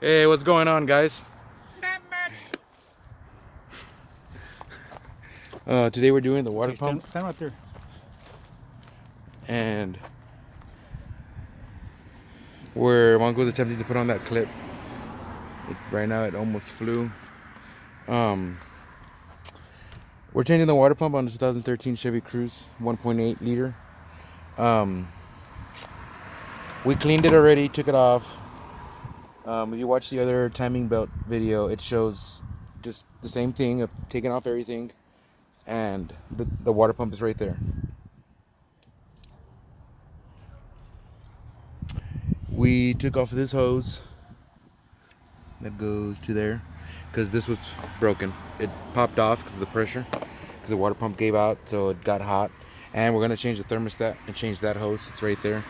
Hey, what's going on, guys? Not much. Today we're doing the water Okay, pump, stand right there. and where Mongo's attempting to put on that clip. Right now, it almost flew. Um, we're changing the water pump on the 2013 Chevy Cruze 1.8 liter. Um, we cleaned it already, took it off. If you watch the other timing belt video, it shows just the same thing of taking off everything, and the water pump is right there. We took off this hose that goes to there because this was broken. It popped off because of the pressure, because the water pump gave out, so it got hot. And we're gonna change the thermostat and change that hose. It's right there.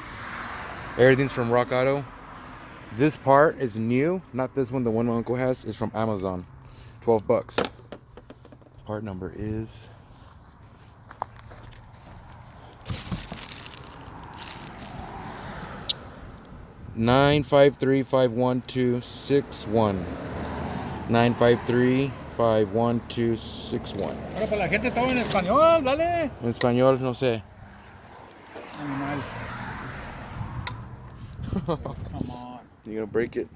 Everything's from Rock Auto. This part is new, not this one. The one my uncle has is from Amazon. 12 bucks. Part number is 953-51261. 953-51261. Ahora para la gente todo en español, dale. En español, no sé. Animal. Come on. You gonna break it?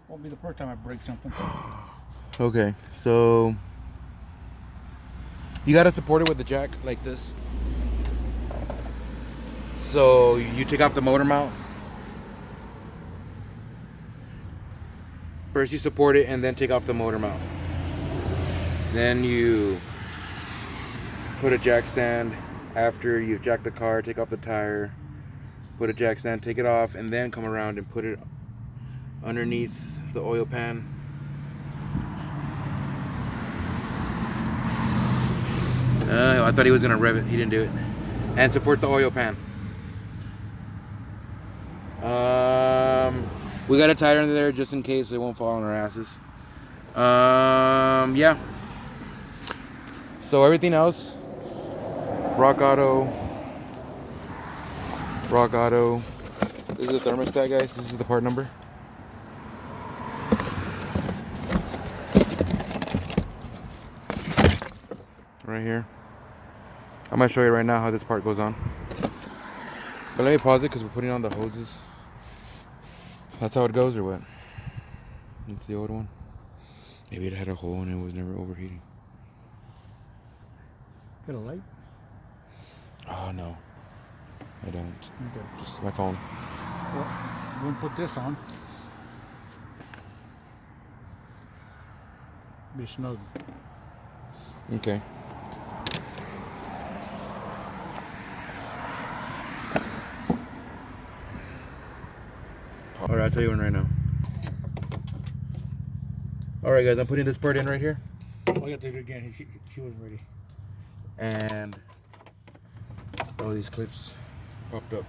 Won't be the first time I break something. Okay, so you gotta support it with the jack like this. So you take off the motor mount. First you support it and then take off the motor mount. Then you put a jack stand after you've jacked the car, take off the tire, put a jack stand, take it off, and then come around and put it underneath the oil pan. I thought he was gonna rev it. He didn't do it. And support the oil pan. We got a tire under there just in case it won't fall on our asses. Yeah. So everything else, Rock Auto. This is the thermostat, guys. This is the part number. Right here. I'm gonna show you right now how this part goes on. But let me pause it because we're putting on the hoses. That's how it goes, or what? That's the old one. Maybe it had a hole and it was never overheating. Got a light? Oh no, I don't. Okay. Just my phone. Well, I'm going to put this on. Be snug. Okay. All right, I'll tell you one right now. All right, guys, I'm putting this part in right here. Oh, I got to do it again. She wasn't ready. And all these clips popped up.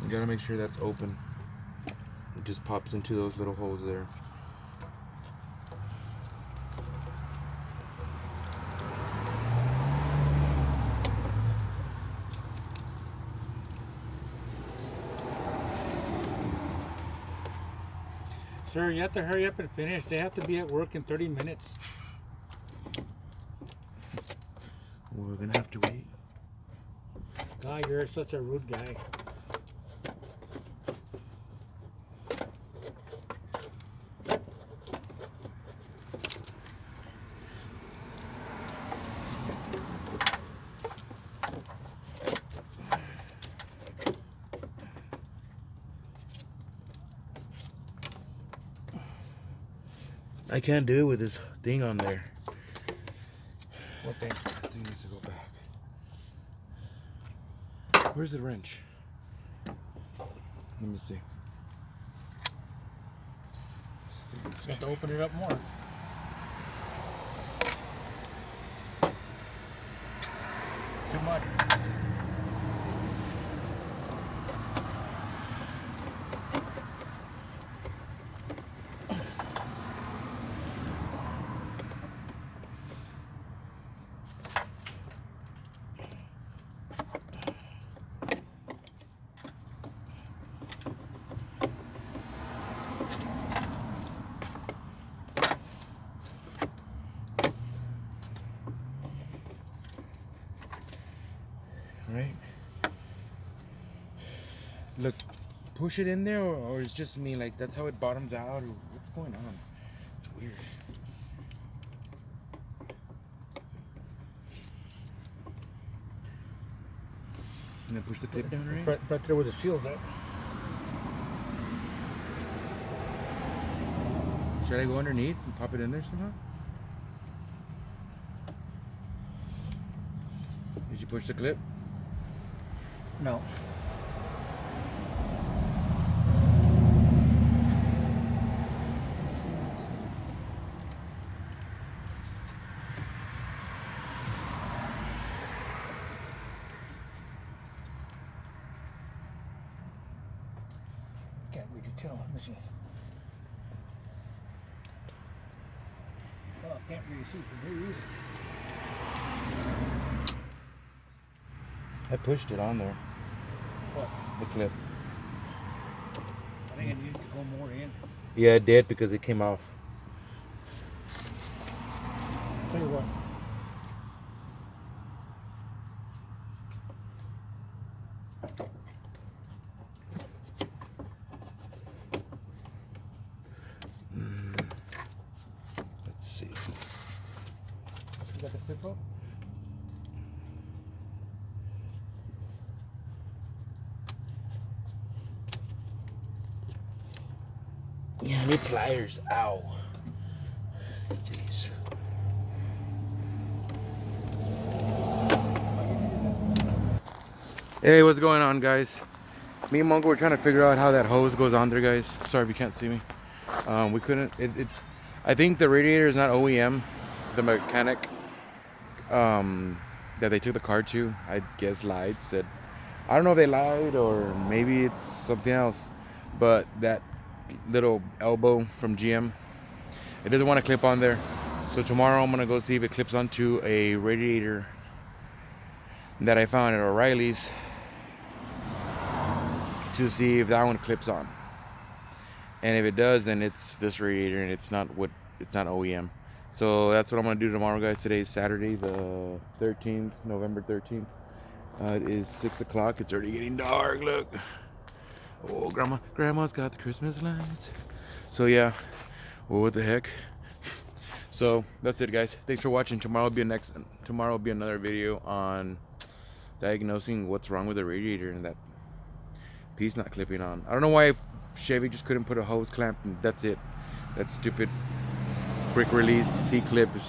You gotta make sure that's open. It just pops into those little holes there. Sir, you have to hurry up and finish. They have to be at work in 30 minutes. We're gonna have to wait. God, you're such a rude guy. I can't do it with this thing on there. What thing? This thing needs to go back. Where's the wrench? Let me see. You have to open it up more. Too much. Look, push it in there, or it's just me. Like that's how it bottoms out, or what's going on? It's weird. And then push the clip down, right? Right there where the seal's at. Should I go underneath and pop it in there somehow? Did you push the clip? No. Can't really tell. Let me see. Oh, I can't really see from here either. I pushed it on there. What? The clip. I think I need to go more in. Yeah, it did because it came off. Tell you what. Let's see. You got the clip up? Yeah, I need pliers. Ow. Jeez. Hey, what's going on, guys? Me and Mongo were trying to figure out how that hose goes on there, guys. Sorry if you can't see me. We couldn't. I think the radiator is not OEM. The mechanic that they took the car to, I guess, lied. Said, I don't know if they lied or maybe it's something else, but that little elbow from GM, it doesn't want to clip on there. So tomorrow I'm gonna go see if it clips onto a radiator that I found at O'Reilly's to see if that one clips on. And if it does, then it's this radiator and it's not OEM. So that's what I'm gonna do tomorrow, guys. Today is Saturday, the 13th, November 13th. It is 6 o'clock. It's already getting dark. Look. Oh, grandma's got the Christmas lights. So yeah, well, what the heck. So that's it, guys. Thanks for watching. Tomorrow will be another video on diagnosing what's wrong with the radiator and that piece not clipping on. I don't know why Chevy just couldn't put a hose clamp and that's it. That stupid quick release C-clip is